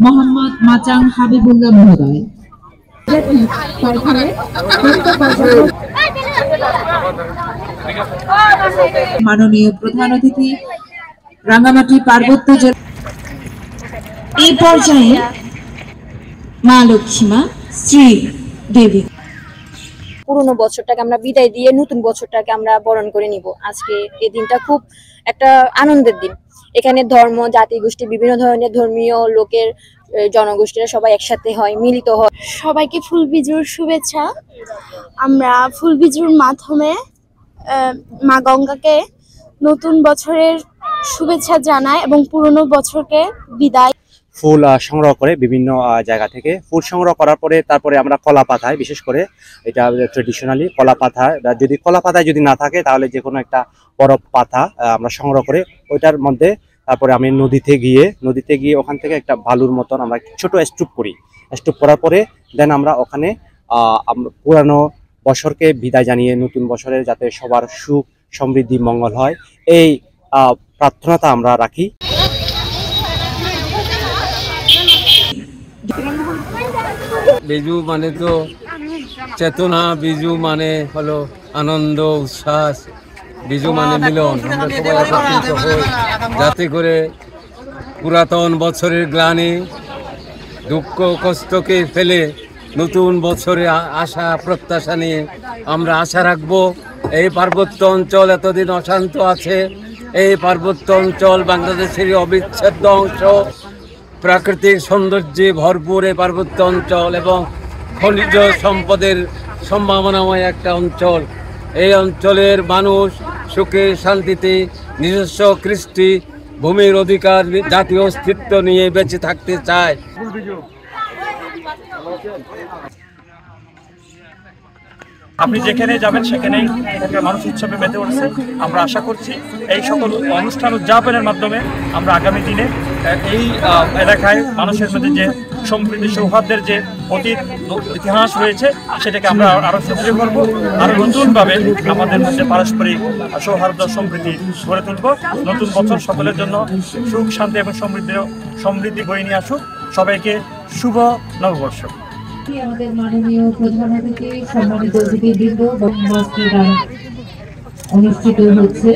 মোহাম্মদ মাচাং হাবিবুল্লাহ মহোদয়। মাননীয় প্রধান অতিথি রাঙ্গামাটি পার্বত্য জেলা। এই পর্যায়ে মা লক্ষ্মীমা শ্রী দেবী পুরনো বছরটাকে আমরা বিদায় দিয়ে নতুন বছরটাকে আমরা বরণ করে নিব। আজকে এই দিনটা খুব একটা আনন্দের দিন। এখানে ধর্ম, জাতি, গোষ্ঠী, বিভিন্ন ধরনের ধর্মীয় লোকের জনগোষ্ঠীরা সবাই একসাথে হয়, মিলিত হয়। সবাইকে ফুলবিজুর শুভেচ্ছা। আমরা ফুলবিজুর মাধ্যমে মা গঙ্গাকে নতুন বছরের শুভেচ্ছা জানাই এবং পুরনো বছরকে বিদায়। ফুল সংগ্রহ করে বিভিন্ন জায়গা থেকে ফুল সংগ্রহ করার পরে তারপরে আমরা কলা পাতায়, বিশেষ করে এটা ট্রেডিশনালি কলা পাতা, যদি কলা পাতায় যদি না থাকে তাহলে যে কোনো একটা বড় পাতা আমরা সংগ্রহ করে ওইটার মধ্যে তারপরে আমি নদীতে গিয়ে ওখান থেকে একটা বালুর মতন আমরা ছোট স্তূপ করি। স্তূপ করার পরে দেন আমরা ওখানে পুরানো বছরকে বিদায় জানিয়ে নতুন বছরে যাতে সবার সুখ সমৃদ্ধি মঙ্গল হয় এই প্রার্থনাটা আমরা রাখি। বিজু মানে তো চেতনা, বিজু মানে হলো আনন্দ উচ্ছ্বাস, বিজু মানে মিলন। আমরা সবাই একত্রিত হই যাতে করে পুরাতন বছরের গ্লানি দুঃখ কষ্টকে ফেলে নতুন বছরে আশা প্রত্যাশা নিয়ে আমরা আশা রাখবো। এই পার্বত্য অঞ্চল এতদিন অশান্ত আছে। এই পার্বত্য অঞ্চল বাংলাদেশের অবিচ্ছেদ্য অংশ। প্রাকৃতিক সৌন্দর্যে ভরপুর এই পার্বত্য অঞ্চল এবং খনিজ সম্পদের সম্ভাবনাময় একটা অঞ্চল। এই অঞ্চলের মানুষ সুখে শান্তিতে নিজস্ব কৃষ্টি, ভূমির অধিকার, জাতীয় অস্তিত্ব নিয়ে বেঁচে থাকতে চায়। আপনি যেখানে যাবেন সেখানেই মানুষ উৎসবে মেতে উঠছে। আমরা আশা করছি এই সকল অনুষ্ঠান উদযাপনের মাধ্যমে আমরা আগামী দিনে এই এলাকায় মানুষের মধ্যে যে সম্প্রীতি সৌহার্দ্যের যে অতীত ইতিহাস রয়েছে সেটাকে আমরা আরো সুদৃঢ় করবো, আরো নতুনভাবে আমাদের মধ্যে পারস্পরিক সৌহার্দ্য সম্প্রীতি গড়ে তুলব। নতুন বছর সকলের জন্য সুখ, শান্তি এবং সমৃদ্ধি বয়ে নিয়ে আসুক। সবাইকে শুভ নববর্ষ। আমাদের মাননীয় প্রধান অতিথি সম্মানিত অতিথিবৃন্দ অনুষ্ঠিত হচ্ছে।